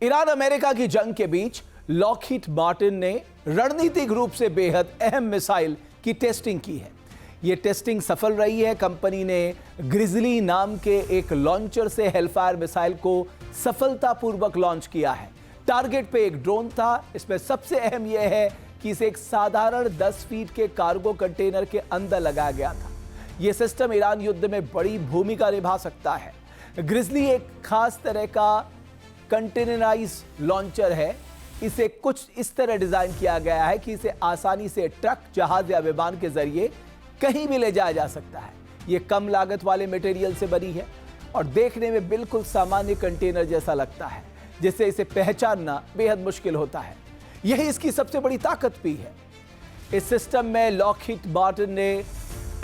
Iran America की जंग के बीच लॉकहीड मार्टिन ने रणनीतिक रूप से बेहद अहम मिसाइल की टेस्टिंग की है। यह टेस्टिंग सफल रही है। कंपनी ने ग्रिजली नाम के एक लॉन्चर से हेलफायर मिसाइल को सफलतापूर्वक लॉन्च किया है। टारगेट पे एक ड्रोन था। इसमें सबसे अहम यह है कि इसे एक साधारण 10 फीट के कार्गो कंटेनर के अंदर लगाया गया था। यह सिस्टम ईरान युद्ध में बड़ी भूमिका निभा सकता है। ग्रिजली एक खास तरह का कंटेनराइज लॉन्चर है। इसे कुछ इस तरह डिजाइन किया गया है कि इसे आसानी से ट्रक, जहाज या विमान के जरिए कहीं भी ले जाया जा सकता है। यह कम लागत वाले मटेरियल से बनी है और देखने में बिल्कुल सामान्य कंटेनर जैसा लगता है, जिससे इसे पहचानना बेहद मुश्किल होता है। यही इसकी सबसे बड़ी ताकत भी है। इस सिस्टम में लॉकहीड मार्टिन ने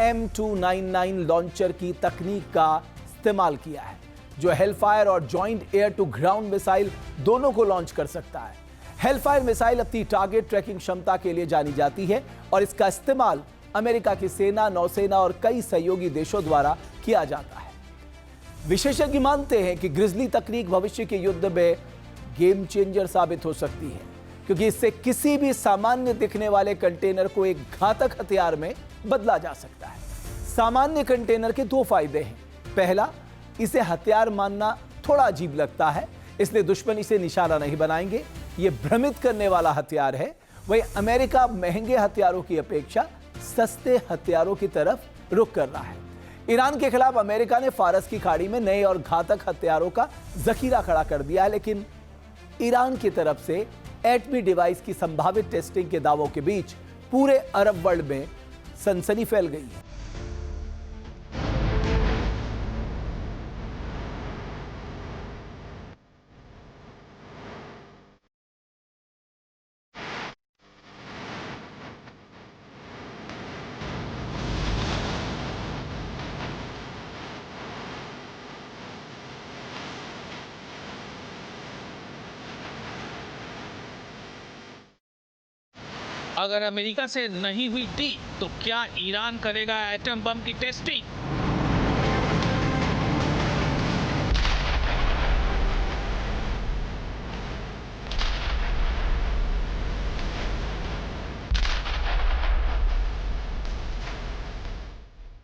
M299 लॉन्चर की तकनीक का इस्तेमाल किया है, जो हेलफायर और joint air to ground missile दोनों को लॉन्च कर सकता है। हेलफायर मिसाइल अपनी टारगेट ट्रैकिंग क्षमता के लिए जानी जाती है और इसका इस्तेमाल अमेरिका की सेना, नौसेना और कई सहयोगी देशों द्वारा किया जाता है। विशेषज्ञ मानते हैं कि ग्रिजली तकनीक भविष्य के युद्ध में गेम चेंजर साबित हो सकती है, क्योंकि इससे किसी भी सामान्य दिखने वाले कंटेनर को एक घातक हथियार में बदला जा सकता है। सामान्य कंटेनर के दो फायदे हैं। पहला, इसे हथियार मानना थोड़ा अजीब लगता है, इसलिए दुश्मन इसे निशाना नहीं बनाएंगे। यह भ्रमित करने वाला हथियार है। वहीं अमेरिका महंगे हथियारों की अपेक्षा सस्ते हथियारों की तरफ रुख कर रहा है। ईरान के खिलाफ अमेरिका ने फारस की खाड़ी में नए और घातक हथियारों का जखीरा खड़ा कर दिया है, लेकिन ईरान की तरफ से एटमी डिवाइस की संभावित टेस्टिंग के दावों के बीच पूरे अरब वर्ल्ड में सनसनी फैल गई है। अगर अमेरिका से नहीं हुई डील तो क्या ईरान करेगा एटम बम की टेस्टिंग?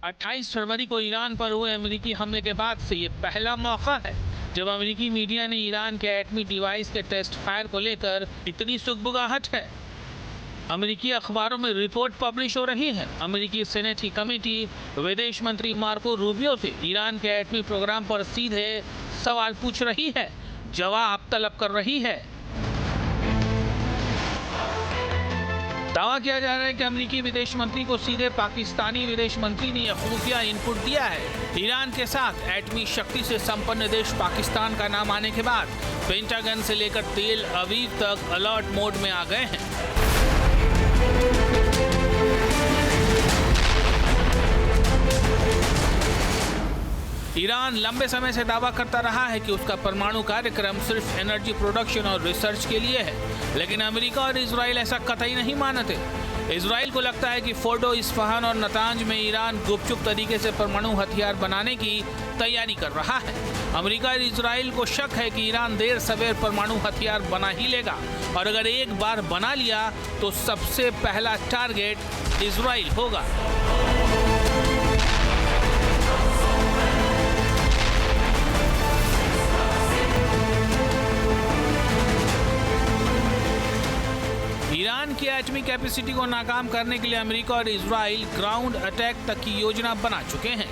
अट्ठाईस फरवरी को ईरान पर हुए अमेरिकी हमले के बाद से ये पहला मौका है जब अमेरिकी मीडिया ने ईरान के एटमी डिवाइस के टेस्ट फायर को लेकर इतनी सुगबुगाहट है। अमेरिकी अखबारों में रिपोर्ट पब्लिश हो रही है। अमेरिकी सेनेट की कमेटी विदेश मंत्री मार्को रूबियो से ईरान के एटमी प्रोग्राम पर सीधे सवाल पूछ रही है, जवाब तलब कर रही है। दावा किया जा रहा है कि अमेरिकी विदेश मंत्री को सीधे पाकिस्तानी विदेश मंत्री ने यह खुफिया इनपुट दिया है। ईरान के साथ एटमी शक्ति से संपन्न देश पाकिस्तान का नाम आने के बाद पेंटागन से लेकर तेल अवीव तक अलर्ट मोड में आ गए हैं। ईरान लंबे समय से दावा करता रहा है कि उसका परमाणु कार्यक्रम सिर्फ एनर्जी प्रोडक्शन और रिसर्च के लिए है, लेकिन अमेरिका और इजराइल ऐसा कतई नहीं मानते। इजराइल को लगता है कि फोर्डो, इस्फहान और नतांज में ईरान गुपचुप तरीके से परमाणु हथियार बनाने की तैयारी कर रहा है। अमेरिका और इजराइल को शक है कि ईरान देर सवेर परमाणु हथियार बना ही लेगा, और अगर एक बार बना लिया तो सबसे पहला टारगेट इजराइल होगा। ईरान की एटमी कैपेसिटी को नाकाम करने के लिए अमेरिका और इजराइल ग्राउंड अटैक तक की योजना बना चुके हैं।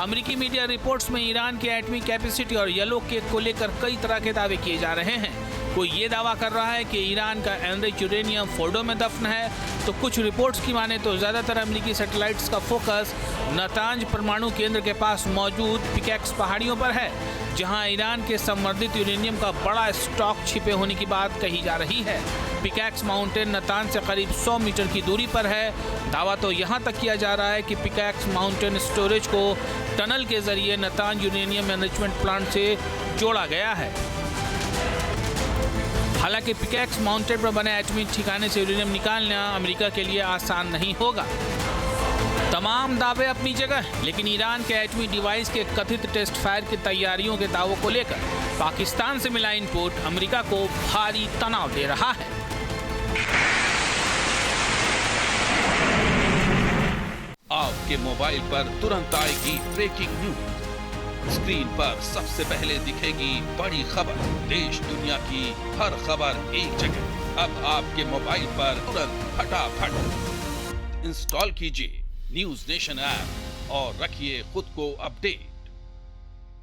अमेरिकी मीडिया रिपोर्ट्स में ईरान की एटमी कैपेसिटी और येलो केक को लेकर कई तरह के दावे किए जा रहे हैं। कोई ये दावा कर रहा है कि ईरान का एनरिच यूरेनियम फोर्डो में दफन है, तो कुछ रिपोर्ट्स की माने तो ज़्यादातर अमेरिकी सैटेलाइट्स का फोकस नतांज परमाणु केंद्र के पास मौजूद पिकैक्स पहाड़ियों पर है, जहां ईरान के संवर्धित यूरेनियम का बड़ा स्टॉक छिपे होने की बात कही जा रही है। पिकैक्स माउंटेन नतांज से करीब 100 मीटर की दूरी पर है। दावा तो यहां तक किया जा रहा है कि पिकैक्स माउंटेन स्टोरेज को टनल के जरिए नतांज यूरेनियम एनरिचमेंट प्लांट से जोड़ा गया है। हालांकि पिकैक्स माउंटेन पर बने एटमी ठिकाने से यूरेनियम निकालना अमेरिका के लिए आसान नहीं होगा। तमाम दावे अपनी जगह, लेकिन ईरान के एटमी डिवाइस के कथित टेस्ट फायर की तैयारियों के दावों को लेकर पाकिस्तान से मिला इनपुट अमेरिका को भारी तनाव दे रहा है। आपके मोबाइल पर तुरंत आएगी ब्रेकिंग न्यूज। स्क्रीन पर सबसे पहले दिखेगी बड़ी खबर। देश दुनिया की हर खबर एक जगह। अब आपके मोबाइल पर तुरंत फटाफट इंस्टॉल कीजिए न्यूज नेशन ऐप और रखिए खुद को अपडेट।